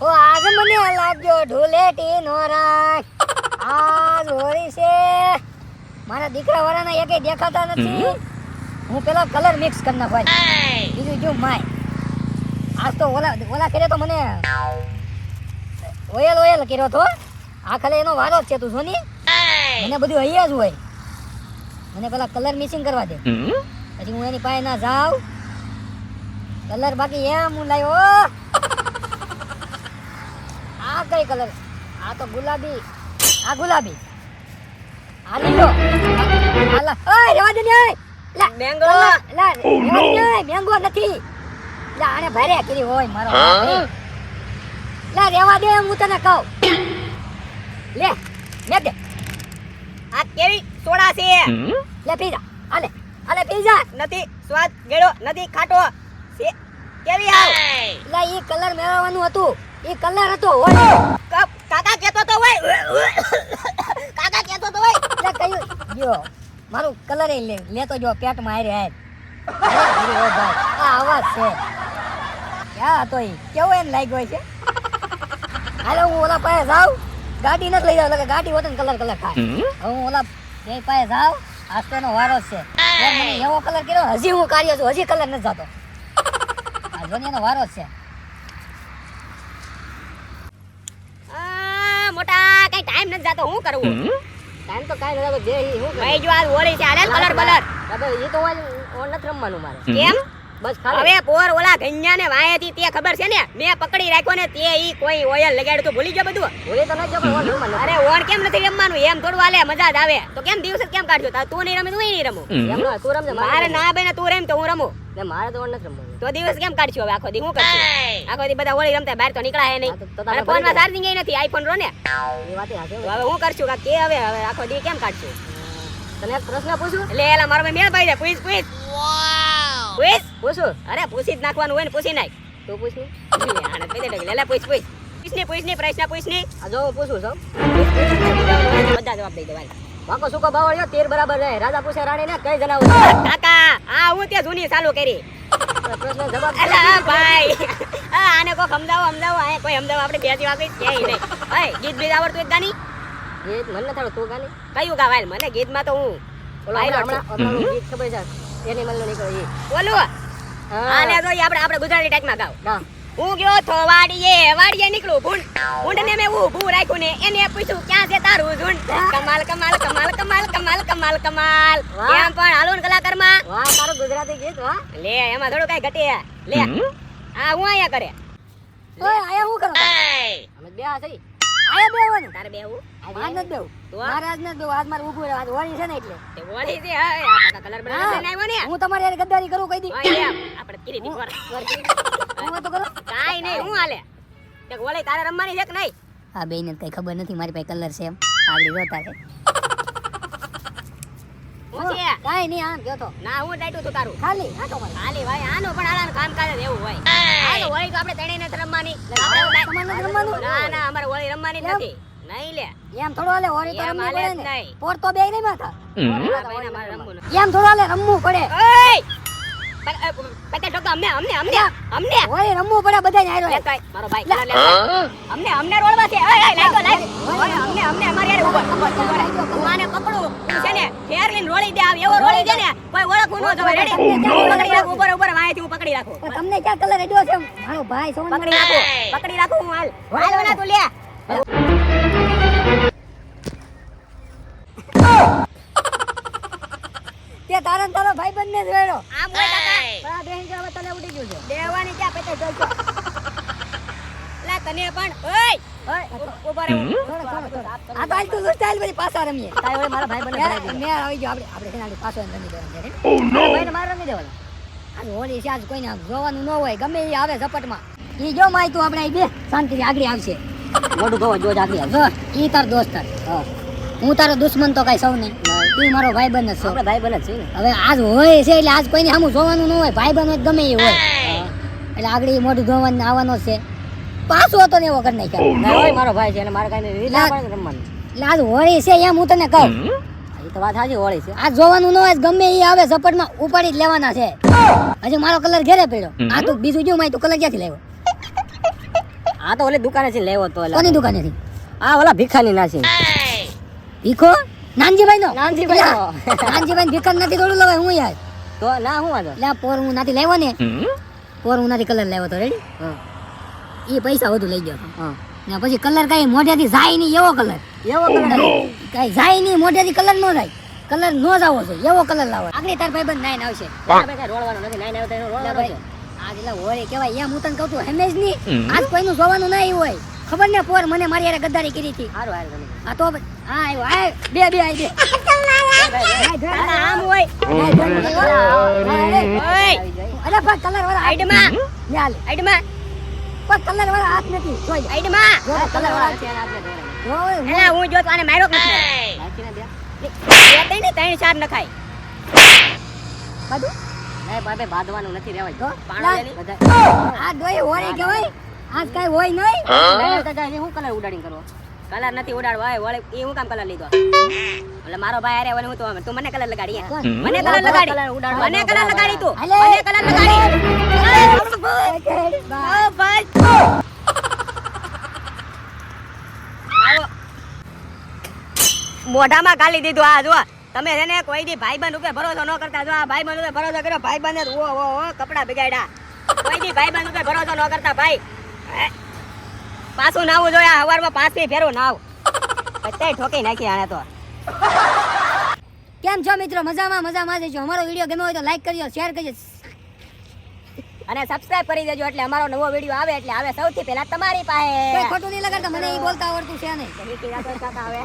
ઓ આજ મને લાગ્યો ઢોલેટી નો રાખ. આજ હોળી છે. મારા દીકરા વાળાના એકે દેખાતા નથી. હું પેલા કલર મિક્સ કરી નાખવા બીજું જો માય. આજ તો ઓલા કરે તો મને ઓયલ કર્યો તો. આ ખાલે એનો વારો જ છે. તું જોની મને બધું અહીંયા જ હોય. મને પેલા કલર મિક્સિંગ કરવા દે પછી હું એની પાસે ના જાઉં. કલર બાકી એમ હું લાવ્યો. આ કઈ કલર? આ તો ગુલાબી. આ ગુલાબી. આ લીલો. આલા ઓય રેવા દે ને. લા મેંગો. લા મેંગો નથી. લા આને ભારે કરી હોય મારો. લા રેવા દે હું તને કહું. લે લે દે. આ કેવી સોડા છે? લે પીઝા. આલે પીઝા. નથી સ્વાદ ગેડો, નથી ખાટો છે. કેવી આવ? લા ઈ કલર મેળવવાનું હતું. ઈ કલર હતો હોય. કાકા કહેતો તો હોય. કાકા કહેતો તો હોય. લે કયું જો મારું કલર એ લેતો જો પેટ માં આરે આય. ઓ ભાઈ આ અવાજ છે. ક્યાં હતો ઈ? કેવો એને લાગ્યો છે? હાલો હું ઓલા પાસે જાઉં. ગાડી નથી લઈ જાવ એટલે ગાડી હોત ને કલર ખાય. હું ઓલા બે પાસે જાઉં. આસ્તેનો વારો છે. મને એવો કલર કર્યો હજી હું કાર્ય છું. હજી કલર નથી જતો. આ જોનીનો વારો છે. મોટા કઈ ટાઈમ નથી જાતો. હું કરવું? ટાઈમ તો કાઈ નથી. જે હું ભાઈ જો આ હોળી છે. આલે કલર બલર. હવે ઈ તો ઓન નથી રમવાનું મારે. કેમ? બસ ખાલી હવે પોર ઓલા ગન્યા ને વાયેથી તે ખબર છે ને? મેં પકડી રાખ્યો ને તે ઈ કોઈ ઓયલ લગાડ્યું તો ભૂલી ગયો બધું. ઓલે તો ન જો પણ ઓન રમવાનું. અરે ઓણ કેમ નથી રમવાનું? એમ થોડું હાલે મજા જ આવે. તો કેમ દિવસ કેમ કાઢ્યો? તું નહીં રમે તો હું નહીં રમું. એમ નો તું રમજે. મારે ના બેને તું રમ તો હું રમું. ને મારે તો ઓન નથી રમવાનું. તો દિવસ કેમ કાઢશું હવે? આખો દી હું કરશું? આખો દી બધા હોળી રમતા બહાર તો નીકળાય નહીં. અને ફોન માં ચાર્જિંગ નથી. આઈફોન રો ને. એ વાતે હાચે. તો હવે હું કરશું? કે હવે આખો દી કેમ કાઢશું? તને એક પ્રશ્ન પૂછું? એટલે એલા મારો મેળ ભાઈ દે. પૂછ વાવ પૂછું? અરે પૂછી જ નાખવાનું હોય ને પૂછી નાખ. તું પૂછ ને. આને કહી દે લે પૂછ પૂછ ને પ્રશ્ન પૂછ ને. આ જો હું પૂછું છું. બધા જવાબ દઈ દેવાય. વાકો સુકો બાવળિયો તીર બરાબર રહે. રાજા પૂછે રાણી ને કઈ જનાવર? કાકા આ હું તે જૂની ચાલુ કરી. પ્રશ્ન જવાબ અલા ભાઈ આને કોઈ સમજાવો આ કોઈ સમજાવો. આપણે બે જવાબ જ ક્યાંય નહીં. હે ગીત બીજ આવડતું એક ગાની? ગીત મને ન થાળો તું ગાની. કયું ગાવાય? મને ગીતમાં તો હું ઓલો હમણાં ગીત ખબર છે એનિમલ નો નીકળ્યો ઈ. બોલું આને જો આપણે ગુજરાતી ટાઈપમાં ગાવ. હું ગયો તો વાડીએ નીકળું ભૂંડ ને મેં ઊભું રાખ્યું ને એને પૂછ્યું ક્યાં છે તારું ઝુંડ. કમાલ એમ પણ હાલો ને કલાકારમાં. વાહ તારું ગુજરાતી ગીત વાહ. લે એમાં થોડું કઈ ઘટે. લે આ હું આયા કરે. ઓય આયા હું કરો? અમે બે આ થઈ. આયા બેવાનું. તારે બેવું? આજ નથી બેવું. મારે આજ નથી બેવું. આજ મારે ઊભું રહે. આજ હોળી છે ને એટલે. તે હોળી છે. આ કલર બનાવીને આવ્યો ને. હું તમારી યાર ગદ્દારી કરું કઈ દી. આપણે કીરી દી પર. હું તો કરું. કાઈ નહીં હું હાલે. તે હોળી તારે રમવાની છે કે નહીં? આ બેયને કઈ ખબર નથી મારી પાસે કલર છે એમ. આગળ જોતા છે. હું છે? કાઈ નહીં આમ ગયો તો. ના હું ડાયટું તું તારું. ખાલી આ તો મારે. ખાલી ભાઈ આનો પણ આલાનું કામકાજ જ એવું હોય. આ તો હોળી તો આપણે તેણે નથી રમવાની. તમારે નથી રમવાનું? ના અમારે હોળી રમવાની જ નથી. નહીં લે. એમ થોડો હાલે હોળી તો એમ રમવી હાલે જ પડે ને. નહીં. પોર તો બે નહીં માથા. ભાઈને મારે રમવું નથી. એમ થોડો હાલે રમવું પડે. ઓય! પતે ઠોકો અમને. હોળી રમવું પડે બધાને હારો. લે કાઈ મારો ભાઈ કલર લે. અમને રોડવા છે. ઓય લાગ્યો. અમને અમારી યાર ઉભો હું આને પકડું. તું છે ને ફેર લઈને રોળી દે. આવ એવો રોળી દે ને કોઈ ઓળખું ન જવાય. રેડી પકડી રાખું. ઉપર વાયથી હું પકડી રાખું. પણ તમને ક્યાં કલર એડ્યો છે મારો ભાઈ સોન પકડી રાખું હું હાલ ના તું લે. તે તારા તારો ભાઈબંધ ને જોયો. આમ હોય કાકા. પણ આ બેહીન હવે તને ઉડી ગયું છે. દેવાની ક્યાં પતે જોઈજો. લે તને પણ ઓય ઉભો રહે. આ તો આજ તું સ્ટાઈલ બધી પાછા રમીએ. તારે હવે મારા ભાઈબંધ મેં આવી ગયો. આપણે છે ને પાછો રમી દેવાનું છે. ઓ નો ભાઈને માર રમી દેવાનું. આ હોળી છે આજ કોઈને જોવાનું ન હોય. ગમે એ આવે ઝપટમાં. ઈ જો માય તું આપણે બે શાંતિથી આગળ આવશે. મોઢું ધોવા જો આગળ આવ. જો ઈ તાર દોસ્ત હા. હું તારો દુશ્મન તો કઈ સૌ નહીં. તું મારો ભાઈબંધ જ છો. આપણે ભાઈબંધ જ છે ને. હવે આજ હોય છે એટલે આજ કોઈને સામું જોવાનું ન હોય. ભાઈબંધ હોય ગમે એ હોય. એટલે આગળ ઈ મોઢું ધોવાનું આવવાનો છે. પાછો હતો ને એવો કરી નાખ્યો. હોય મારો ભાઈ છે એટલે મારે કઈ રમવાનું. એટલે આજ હોળી છે એમ હું તને કહું. એ તો વાત સાચી હોળી છે. આજ જોવાનું ન હોય ગમે એ આવે ઝપટમાં ઉપાડી જ લેવાના છે. હજી મારો કલર ઘેરે પડ્યો. આ તું બીજું જો માય તું કલર ક્યાંથી લાવ્યો? આ તો ઓલી દુકાને થી લેવો તો કોની દુકાનેથી? આ ઓલા ભીખાની નાસી ભીખો? નાનજીભાઈ નો? નાનજીભાઈ નો. નાનજીભાઈ ભીખા નથી થોડું લવાય હું યાર. તો ના હું વાંધો લે પોર હું નાથી લેવો ને, પોર હું નાથી કલર લેવો તો રેડી. હા એ પૈસા વધુ લઈ ગયો. હા ને પછી કલર કઈ મોઢેથી જાય નહીં એવો કલર. એવો કલર કઈ જાય નહીં મોઢેથી કલર નો જાય. કલર નો જાવો છે એવો કલર લાવો. આગળ તાર ભાઈબંધ નાઈને આવશે. રોળવાનો નથી નાઈ નાઈ તો રોળવાનો છે આજ એટલે હોય કેવાય એમ હું તને કહું છું હેમેજ નહીં. આજ કોઈનું જોવાનું નહીં હોય. ખબર ને પોર મને મારી હારે ગદ્દારી કરી હતી. સારું હાલ તમે આ તો હા આવ્યો આ બે બે આવી બે. આમ હોય અરે પણ કલર વાળા આઈડમાં યાર આઈડમાં પણ કલર વાળા હાથ નથી જોઈ લે. આઈડમાં કલર વાળા છે આપને જોઈ એલા હું જો તો આને માર્યો કે નથી નાખીને દે બે તઈ ને ત્રણ ચાર નખાય બધું એ બાબે બાંધવાનું નથી રેવાય તો પાણો લેલી બધા આ દોય હોય કેવાય આજ કઈ હોય નહીં. લઈને તો જાય હું કલર ઉડાડીને કરવો કલર નથી ઉડાડવા એ વળે એ હું કામ કલર લીધો એટલે મારો ભાઈ અરે વળે હું તો તું મને કલર લગાડી મને કલર લગાડી મને કલર લગાડી તું હાલે. મને કલર લગાડી આવો ભાઈ આવો મોઢામાં ગાલી દીધું આ જો તમે છે ને કોઈ દી ભાઈબંધ ઉપર ભરોસો ન કરતા જો આ ભાઈબંધ ઉપર ભરોસો કર્યો ભાઈબંધ ઓ કપડા બગાડ્યા કોઈ દી ભાઈબંધ ઉપર ભરોસો ન કરતા ભાઈ પાછું નાવું જોઈએ હવારમાં 5 થી ફેરું નાવ અત્યારે ઠોકી નાખી આને તો કેમ છો મિત્રો? મજામાં જજો. અમારો વિડીયો ગમ્યો હોય તો લાઈક કરજો, શેર કરજો અને સબસ્ક્રાઇબ કરી દેજો એટલે અમારો નવો વિડીયો આવે એટલે આવે સૌથી પહેલા તમારી કોઈ પાસે ખોટું નહીં લગાડતા. મને એ બોલતા આવડતું છે નહીં. આવે